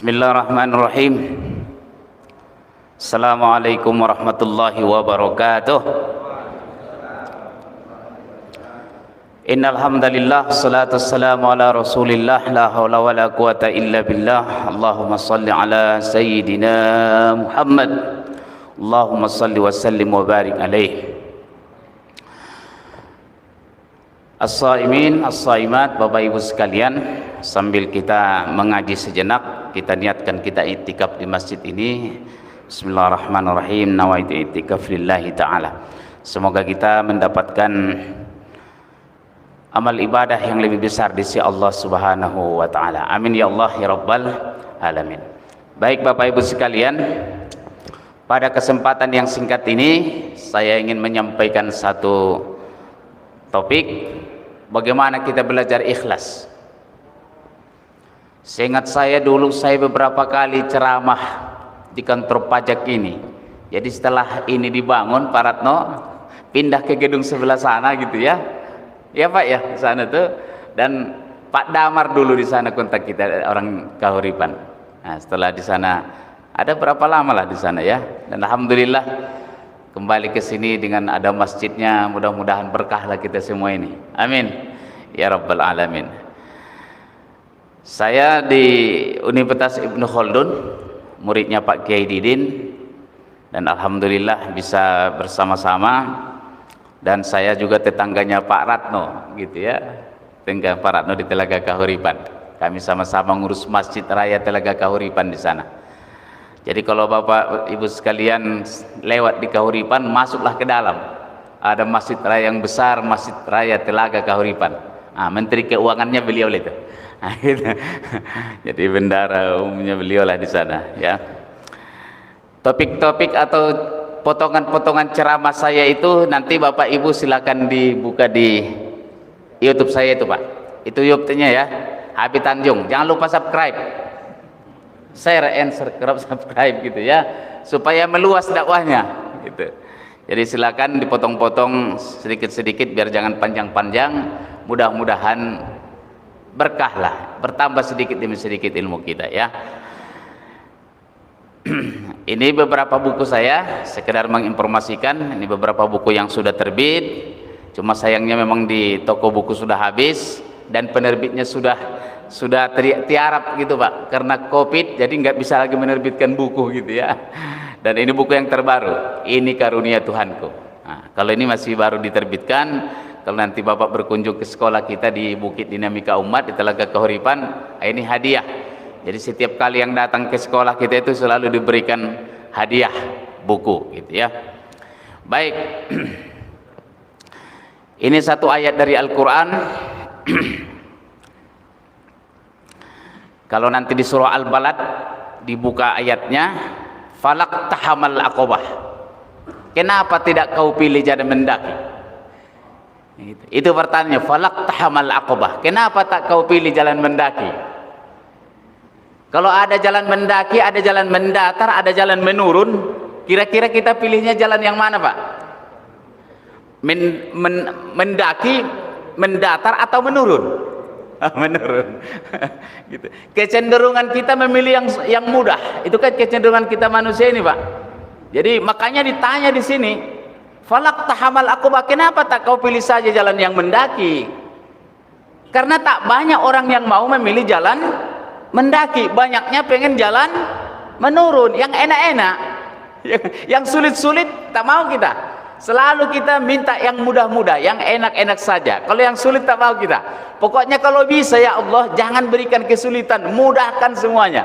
Bismillahirrahmanirrahim. Assalamualaikum warahmatullahi wabarakatuh. Innal hamdalillah salatu wassalamu ala Rasulillah la haula wala quwata illa billah. Allahumma shalli ala sayyidina Muhammad. Allahumma shalli wa sallim wa barik alaihi. As-saimin, as-saimat, Bapak Ibu sekalian, sambil kita mengaji sejenak, kita niatkan kita i'tikaf di masjid ini. Bismillahirrahmanirrahim. Nawaitu i'tikaf lillahi ta'ala. Semoga kita mendapatkan amal ibadah yang lebih besar di sisi Allah Subhanahu wa taala. Amin ya Allah ya rabbal alamin. Baik Bapak Ibu sekalian, pada kesempatan yang singkat ini saya ingin menyampaikan satu topik, bagaimana kita belajar ikhlas. Seingat saya dulu saya beberapa kali ceramah di kantor pajak ini. Jadi setelah ini dibangun Pak Ratno pindah ke gedung sebelah sana gitu ya. Ya Pak ya, di sana tuh. Dan Pak Damar dulu di sana kontak kita, orang Kahuripan. Nah, setelah di sana ada berapa lama lah di sana ya. Dan alhamdulillah kembali ke sini dengan ada masjidnya, mudah-mudahan berkahlah kita semua ini. Amin ya rabbal alamin. Saya di Universitas Ibnu Khaldun, muridnya Pak Kiai Didin, dan alhamdulillah bisa bersama-sama. Dan saya juga tetangganya Pak Ratno gitu ya, tetangga Pak Ratno di Telaga Kahuripan. Kami sama-sama ngurus Masjid Raya Telaga Kahuripan di sana. Jadi kalau Bapak Ibu sekalian lewat di Kahuripan, masuklah ke dalam. Ada masjid raya yang besar, Masjid Raya Telaga Kahuripan. Nah, Menteri Keuangannya beliau itu. Nah, gitu. Jadi bendara umumnya beliau lah di sana ya. Topik-topik atau potongan-potongan ceramah saya itu nanti Bapak Ibu silakan dibuka di YouTube saya itu Pak. Itu YouTube-nya ya, Habib Tanjung. Jangan lupa subscribe, share and subscribe gitu ya, supaya meluas dakwahnya gitu. Jadi silakan dipotong-potong sedikit-sedikit biar jangan panjang-panjang. Mudah-mudahan berkah lah, bertambah sedikit demi sedikit ilmu kita ya. Ini beberapa buku saya, sekedar menginformasikan. Ini beberapa buku yang sudah terbit, cuma sayangnya memang di toko buku sudah habis dan penerbitnya sudah tiarap gitu Pak, karena COVID jadi nggak bisa lagi menerbitkan buku gitu ya. Dan ini buku yang terbaru, Ini Karunia Tuhanku. Nah, kalau ini masih baru diterbitkan, kalau nanti Bapak berkunjung ke sekolah kita di Bukit Dinamika Umat di Telaga Kahuripan, ini hadiah. Jadi setiap kali yang datang ke sekolah kita itu selalu diberikan hadiah buku gitu ya. Baik. Ini satu ayat dari Al-Qur'an. Kalau nanti di surah Al-Balad dibuka ayatnya, falak tahamal aqobah. Kenapa tidak kau pilih jalan mendaki? Itu pertanyaannya, falak tahamal aqobah. Kenapa tak kau pilih jalan mendaki? Kalau ada jalan mendaki, ada jalan mendatar, ada jalan menurun, kira-kira kita pilihnya jalan yang mana Pak? Mendaki, mendatar atau menurun? Menurun. Gitu. Kecenderungan kita memilih yang mudah. Itu kan kecenderungan kita manusia ini Pak. Jadi makanya ditanya di sini, falak tahamal aqobah, kenapa tak kau pilih saja jalan yang mendaki? Karena tak banyak orang yang mau memilih jalan mendaki, banyaknya pengen jalan menurun, yang enak-enak. Yang sulit-sulit tak mau kita. Selalu kita minta yang mudah-mudah, yang enak-enak saja. Kalau yang sulit tak mau kita. Pokoknya kalau bisa ya Allah, jangan berikan kesulitan, mudahkan semuanya.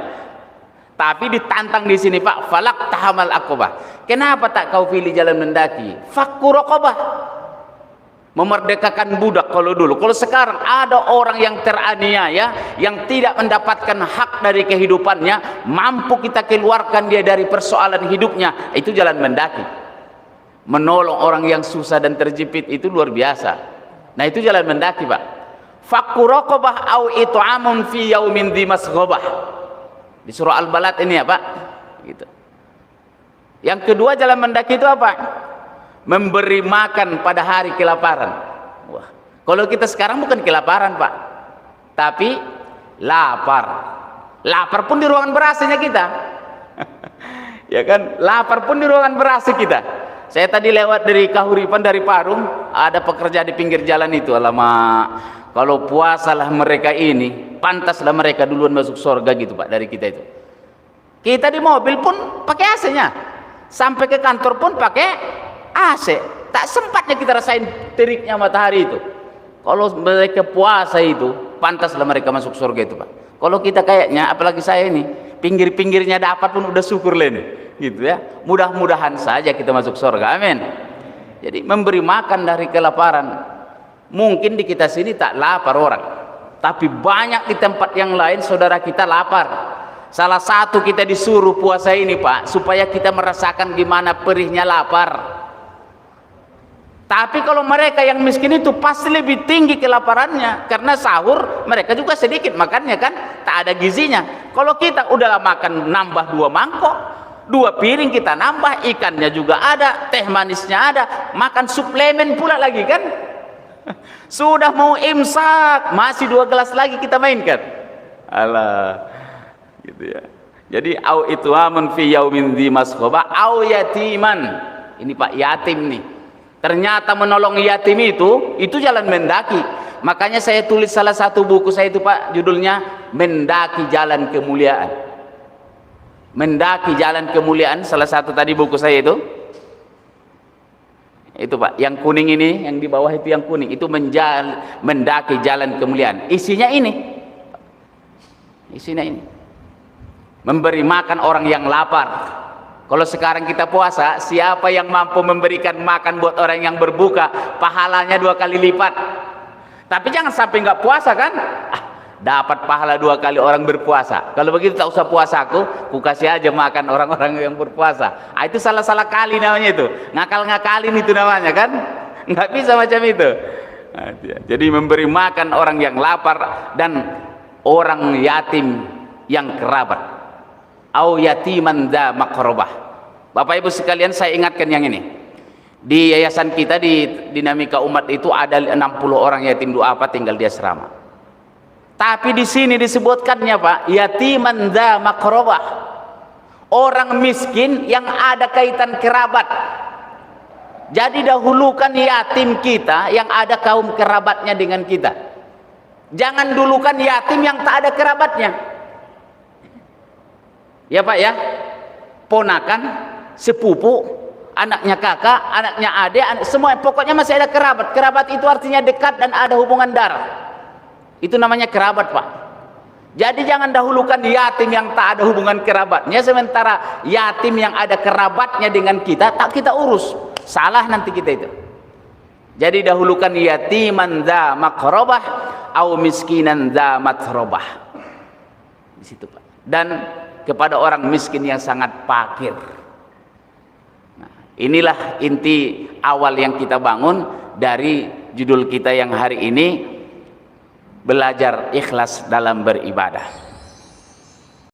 Tapi ditantang di sini Pak, falak tahamal aqobah. Kenapa tak kau pilih jalan mendaki? Fakku raqabah. Memerdekakan budak kalau dulu. Kalau sekarang ada orang yang teraniaya, yang tidak mendapatkan hak dari kehidupannya, mampu kita keluarkan dia dari persoalan hidupnya, itu jalan mendaki. Menolong orang yang susah dan terjepit itu luar biasa. Nah itu jalan mendaki Pak. Fakku raqabah au it'amun fi yaumin dzi masghobah. Di surah Al-Balad ini ya Pak. Gitu. Yang kedua jalan mendaki itu apa? Memberi makan pada hari kelaparan. Wah, kalau kita sekarang bukan kelaparan Pak, tapi lapar. Lapar pun di ruangan ber-AC-nya kita. Ya kan, lapar pun di ruangan ber-AC kita. Saya tadi lewat dari Kahuripan, dari Parung, ada pekerja di pinggir jalan itu. Alamak, kalau puasalah mereka ini, pantaslah mereka duluan masuk surga gitu Pak, dari kita itu. Kita di mobil pun pakai AC-nya, sampai ke kantor pun pakai AC. Tak sempatnya kita rasain teriknya matahari itu. Kalau mereka puasa itu, pantaslah mereka masuk surga itu Pak. Kalau kita kayaknya, apalagi saya ini, pinggir-pinggirnya dapat pun udah syukur lah ini, gitu ya. Mudah-mudahan saja kita masuk surga, amin. Jadi memberi makan dari kelaparan. Mungkin di kita sini tak lapar orang, tapi banyak di tempat yang lain saudara kita lapar. Salah satu kita disuruh puasa ini Pak, supaya kita merasakan gimana perihnya lapar. Tapi kalau mereka yang miskin itu pasti lebih tinggi kelaparannya, karena sahur mereka juga sedikit makannya kan, tak ada gizinya. Kalau kita udah makan nambah 2 mangkok, 2 piring kita nambah, ikannya juga ada, teh manisnya ada, makan suplemen pula lagi kan. Sudah mau imsak, masih 2 gelas lagi kita mainkan. Alah, gitu ya. Jadi au itu amun fi yaumin dzi masghaba au yatiman. Ini Pak, yatim nih. Ternyata menolong yatim itu jalan mendaki. Makanya saya tulis salah satu buku saya itu Pak, judulnya Mendaki Jalan Kemuliaan. Mendaki Jalan Kemuliaan, salah satu tadi buku saya itu Pak, yang kuning ini, yang di bawah itu yang kuning, itu mendaki jalan kemuliaan. Isinya ini, memberi makan orang yang lapar. Kalau sekarang kita puasa, siapa yang mampu memberikan makan buat orang yang berbuka, pahalanya 2 kali lipat. Tapi jangan sampai nggak puasa kan, dapat pahala 2 kali orang berpuasa. Kalau begitu tak usah puasaku, ku kasih aja makan orang-orang yang berpuasa. Itu salah-salah kali namanya itu, ngakal-ngakalin itu namanya kan, nggak bisa macam itu. Jadi memberi makan orang yang lapar dan orang yatim yang kerabat. Au yatiman dza maqrabah. Bapak Ibu sekalian, saya ingatkan yang ini. Di yayasan kita di Dinamika Umat itu ada 60 orang yatim duafa tinggal di asrama. Tapi di sini disebutkannya Pak, yatiman dza maqrabah. Orang miskin yang ada kaitan kerabat. Jadi dahulukan yatim kita yang ada kaum kerabatnya dengan kita. Jangan dulukan yatim yang tak ada kerabatnya. Ya Pak ya, ponakan, sepupu, anaknya kakak, anaknya adik, semua pokoknya masih ada kerabat. Kerabat itu artinya dekat dan ada hubungan darah. Itu namanya kerabat Pak. Jadi jangan dahulukan yatim yang tak ada hubungan kerabatnya, sementara yatim yang ada kerabatnya dengan kita tak kita urus. Salah nanti kita itu. Jadi dahulukan yatiman dza maqrabah au miskinan dza matrabah. Di situ Pak. Dan kepada orang miskin yang sangat fakir. Nah, inilah inti awal yang kita bangun dari judul kita yang hari ini, belajar ikhlas dalam beribadah.